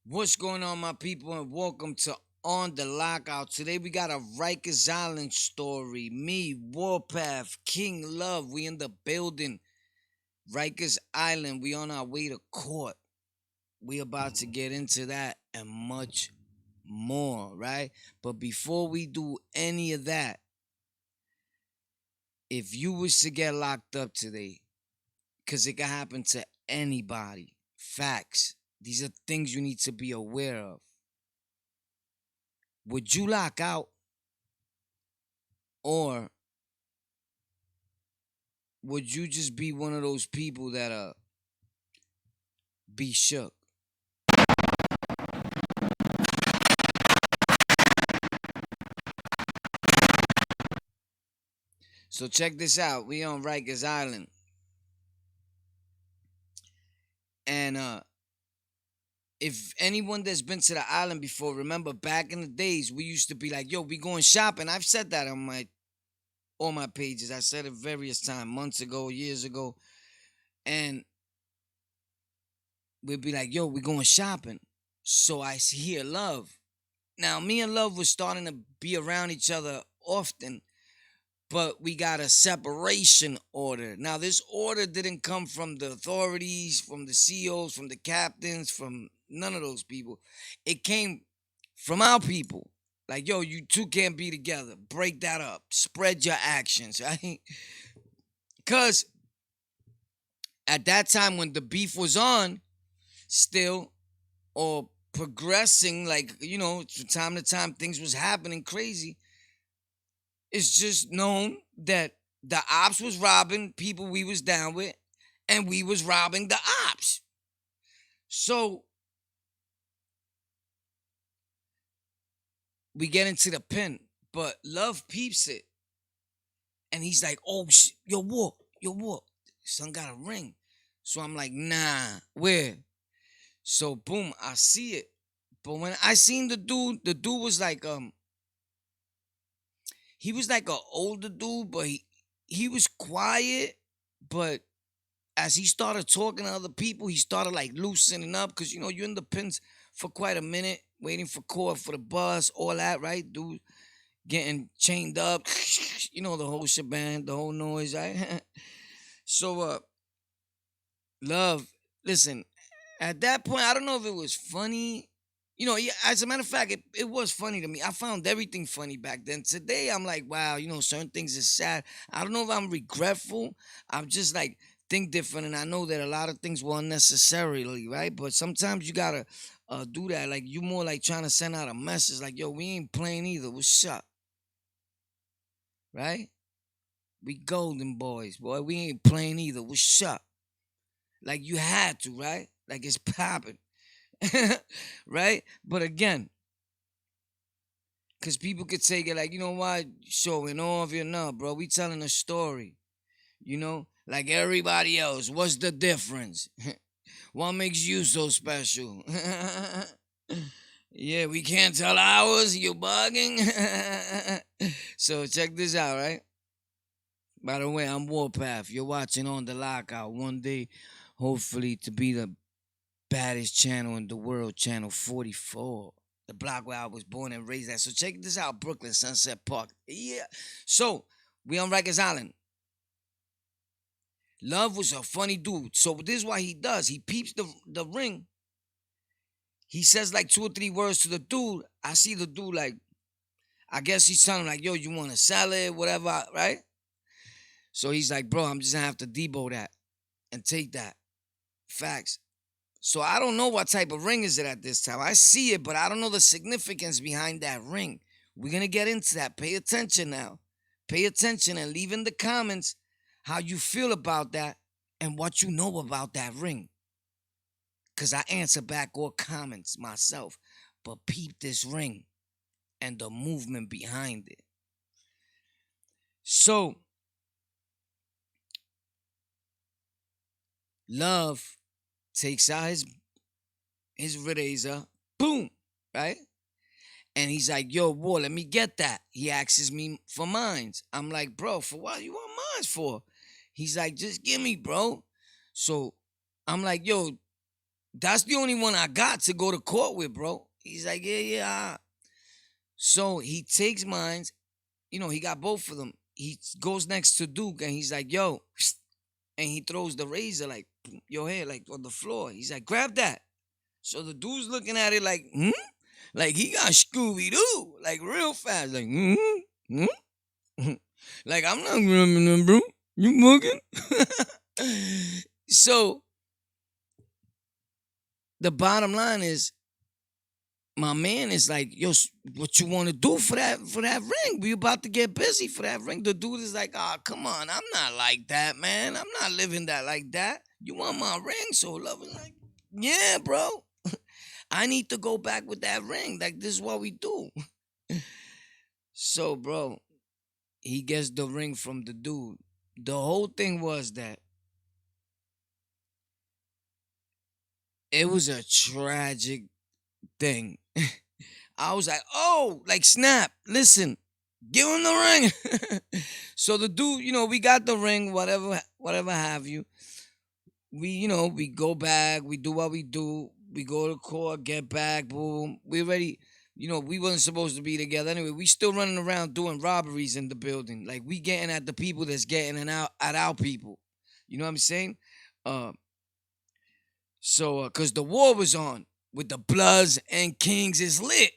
What's going on, my people, and welcome to On the Lockout. Today we got a Rikers Island story. Me, Warpath, King Love, we in the building. Rikers Island, we on our way to court. We about to get into that and much more, right? But before we do any of that, if you was to get locked up today, because it can happen to anybody, facts. These are things you need to be aware of. Would you lock out, or would you just be one of those people that be shook? So check this out. We on Rikers Island. And if anyone that's been to the island before, remember back in the days, we used to be like, yo, we going shopping. I've said that on my pages. I said it various times, months ago, years ago. And we'd be like, yo, we going shopping. So I hear Love. Now, me and Love was starting to be around each other often, but we got a separation order. Now, this order didn't come from the authorities, from the CEOs, from the captains, from none of those people. It came from our people. Like, yo, you two can't be together. Break that up. Spread your actions, right? Because at that time when the beef was on, still, or progressing, like, from time to time, things was happening crazy. It's just known that the ops was robbing people we was down with, and we was robbing the ops. So we get into the pen, but Love peeps it, and he's like, "Oh, yo, what? Son got a ring." So I'm like, "Nah, where?" So boom, I see it. But when I seen the dude was like, he was like an older dude, but he was quiet, but as he started talking to other people, he started like loosening up because you're in the pins for quite a minute, waiting for court, for the bus, all that, right? Dude getting chained up, the whole shebang, the whole noise, right? So Love, listen, at that point, I don't know if it was funny. Yeah, as a matter of fact, it was funny to me. I found everything funny back then. Today, I'm like, wow, certain things is sad. I don't know if I'm regretful. I'm just like, think different. And I know that a lot of things were unnecessarily, right? But sometimes you gotta do that. Like, you more like trying to send out a message like, yo, we ain't playing either. What's up? Right? We golden boys, boy. We ain't playing either. What's up? Like, you had to, right? Like, it's popping. Right? But again, because people could take it like, you know what, showing off, bro. We telling a story, like everybody else. What's the difference? What makes you so special? Yeah, we can't tell ours. You bugging? So check this out, right? By the way, I'm Warpath. You're watching On the Lockout. One day, hopefully, to be the baddest channel in the world, channel 44. The block where I was born and raised at. So check this out, Brooklyn, Sunset Park. Yeah. So we on Rikers Island. Love was a funny dude. So this is what he does. He peeps the ring. He says like 2 or 3 words to the dude. I see the dude like, I guess he's telling him like, yo, you want to sell it, whatever, right? So he's like, bro, I'm just gonna have to debo that and take that. Facts. So I don't know what type of ring is it at this time. I see it, but I don't know the significance behind that ring. We're gonna get into that. Pay attention now. Pay attention and leave in the comments how you feel about that and what you know about that ring. Cause I answer back all comments myself. But peep this ring and the movement behind it. So Love takes out his razor, boom, right? And he's like, yo, boy, let me get that. He asks me for mines. I'm like, bro, for what you want mines for? He's like, just give me, bro. So I'm like, yo, That's the only one I got to go to court with, bro. He's like, yeah, yeah. So he takes mines. He got both of them. He goes next to Duke and he's like, yo, and he throws the razor like your hair like on the floor. He's like, grab that. So the dude's looking at it like, hmm? Like he got Scooby Doo, like real fast, like, like I'm not grabbing them, bro. You looking? So the bottom line is, my man is like, yo, what you want to do for that ring? We about to get busy for that ring. The dude is like, oh, come on, I'm not like that, man. I'm not living that like that. You want my ring? So love is like, yeah, bro. I need to go back with that ring. Like, this is what we do. So, bro, he gets the ring from the dude. The whole thing was that it was a tragic thing. I was like, oh, like snap, listen, give him the ring. So the dude, we got the ring, whatever have you. We go back, we do what we do, we go to court, get back, boom. We already, we wasn't supposed to be together anyway. We still running around doing robberies in the building. Like we getting at the people that's getting at our people. You know what I'm saying? So, cause the war was on with the Bloods and Kings is lit.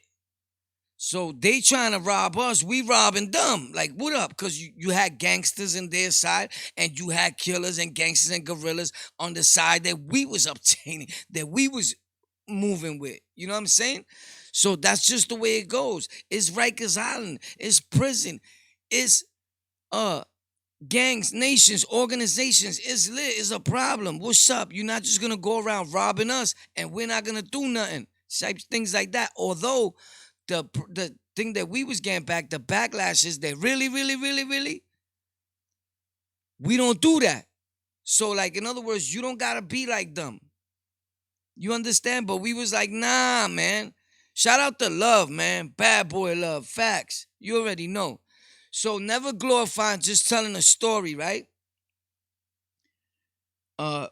So they trying to rob us, we robbing them. Like, what up? Because you had gangsters in their side, and you had killers and gangsters and gorillas on the side that we was obtaining, that we was moving with. You know what I'm saying? So that's just the way it goes. It's Rikers Island. It's prison. It's gangs, nations, organizations. It's lit. It's a problem. What's up? You're not just gonna go around robbing us, and we're not gonna do nothing. Type things like that. Although the thing that we was getting back, the backlash is that really, really, really, really, we don't do that. So, like, in other words, you don't gotta be like them. You understand? But we was like, nah, man. Shout out to Love, man. Bad boy Love. Facts. You already know. So never glorifying, just telling a story, right? The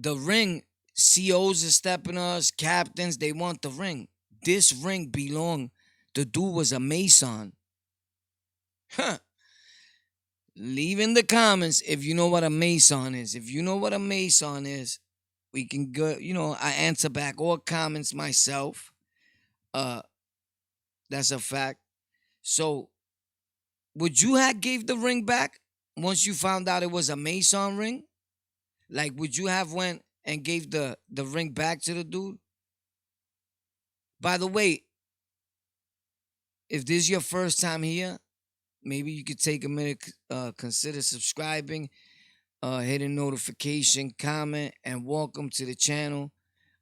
ring, COs are stepping us, captains, they want the ring. This ring belonged, the dude was a Mason. Huh. Leave in the comments if you know what a Mason is. If you know what a Mason is, we can go, I answer back all comments myself. That's a fact. So, would you have gave the ring back once you found out it was a Mason ring? Like, would you have went and gave the ring back to the dude? By the way, if this is your first time here, maybe you could take a minute, consider subscribing, hit a notification, comment, and welcome to the channel.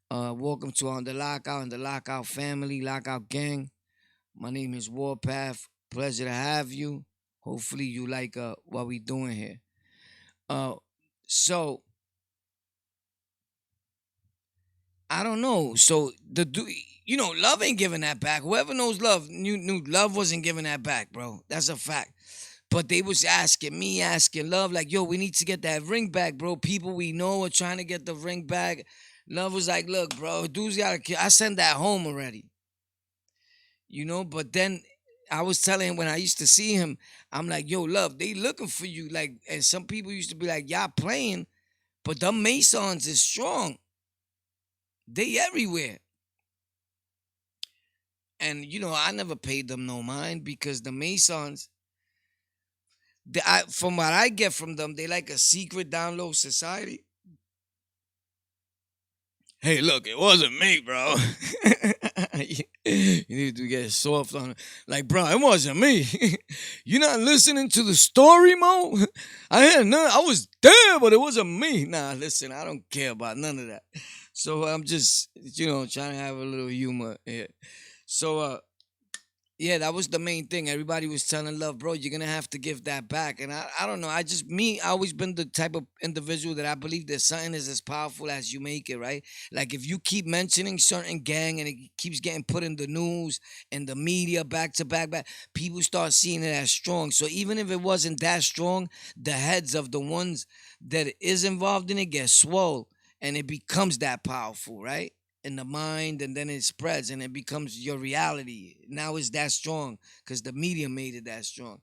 Welcome to On the Lockout and the Lockout family, Lockout gang. My name is Warpath. Pleasure to have you. Hopefully you like what we doing here. So I don't know. So Love ain't giving that back. Whoever knows Love knew Love wasn't giving that back, bro. That's a fact. But they was asking Love, like, yo, we need to get that ring back, bro. People we know are trying to get the ring back. Love was like, look, bro, dude's got to, I sent that home already. But then I was telling him when I used to see him, I'm like, yo, Love, they looking for you. Like, and some people used to be like, y'all playing, but them Masons is strong. They everywhere. And, I never paid them no mind because the Masons, from what I get from them, they like a secret down low society. Hey, look, it wasn't me, bro. You need to get soft on it. Like, bro, it wasn't me. You not listening to the story, Mo? I had none. I was there, but it wasn't me. Nah, listen, I don't care about none of that. So I'm just, trying to have a little humor here. So, yeah, that was the main thing. Everybody was telling Love, bro, you're gonna have to give that back. And I don't know. I always been the type of individual that I believe that something is as powerful as you make it, right? Like if you keep mentioning certain gang and it keeps getting put in the news and the media back to back, people start seeing it as strong. So even if it wasn't that strong, the heads of the ones that is involved in it get swole. and it becomes that powerful, right? In the mind, and then it spreads and it becomes your reality. Now it's that strong because the media made it that strong.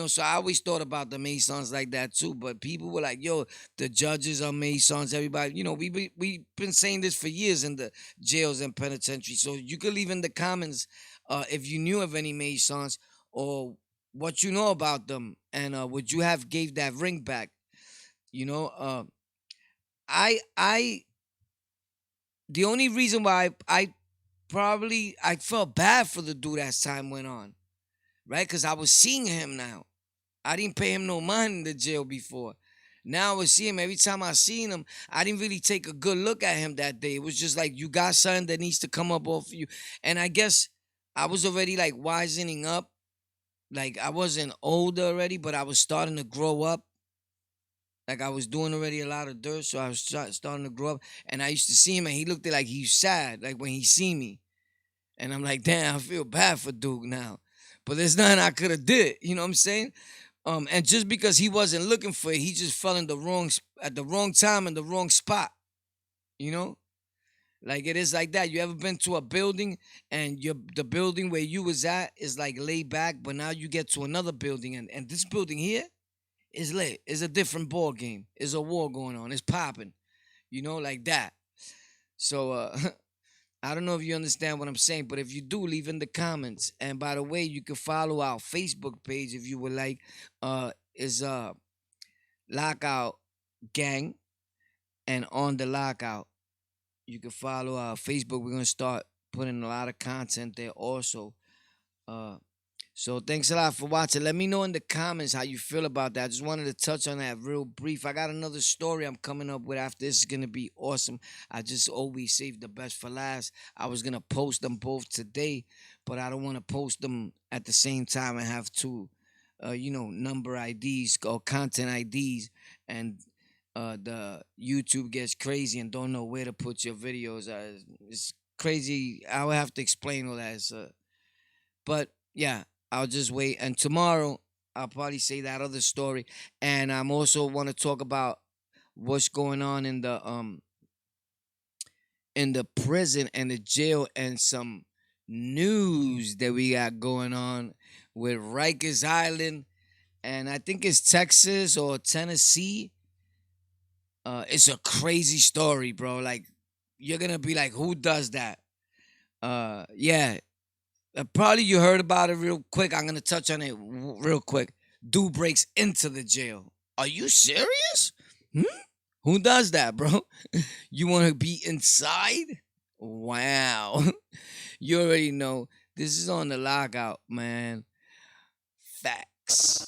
So I always thought about the Masons like that too. But people were like, yo, the judges are Masons, everybody. We've been saying this for years in the jails and penitentiaries. So you could leave in the comments if you knew of any Masons or what you know about them, and would you have gave that ring back? You know, I the only reason why I felt bad for the dude as time went on, right? Because I was seeing him now. I didn't pay him no mind in the jail before. Now I was seeing him. Every time I seen him, I didn't really take a good look at him that day. It was just like, you got something that needs to come up off you. And I guess I was already like wisening up. Like I wasn't older already, but I was starting to grow up. Like I was doing already a lot of dirt, so I was starting to grow up. And I used to see him, and he looked like he's sad, like when he see me. And I'm like, damn, I feel bad for Duke now. But there's nothing I could have did. You know what I'm saying? And just because he wasn't looking for it, he just fell in the at the wrong time in the wrong spot. You know, like it is like that. You ever been to a building and the building where you was at is like laid back, but now you get to another building, and this building here is lit. It's a different ball game. It's a war going on. It's popping. Like that. So I don't know if you understand what I'm saying, but if you do, leave in the comments. And by the way, you can follow our Facebook page if you would like. Is Lockout Gang and On the Lockout. You can follow our Facebook. We're gonna start putting a lot of content there also. Uh, so thanks a lot for watching. Let me know in the comments how you feel about that. I just wanted to touch on that real brief. I got another story I'm coming up with after this. Is gonna be awesome. I just always save the best for last. I was gonna post them both today, but I don't want to post them at the same time and have two, number IDs or content IDs, and the YouTube gets crazy and don't know where to put your videos. It's crazy. I would have to explain all that. But yeah, I'll just wait. And tomorrow, I'll probably say that other story. And I'm also want to talk about what's going on in the prison and the jail, and some news that we got going on with Rikers Island, and I think it's Texas or Tennessee. It's a crazy story, bro. Like you're gonna be like, who does that? Yeah, probably you heard about it real quick. I'm gonna touch on it real quick. Dude breaks into the jail. Are you serious? Hmm? Who does that, bro? You want to be inside? Wow. You already know. This is On the Lockout, man. Facts.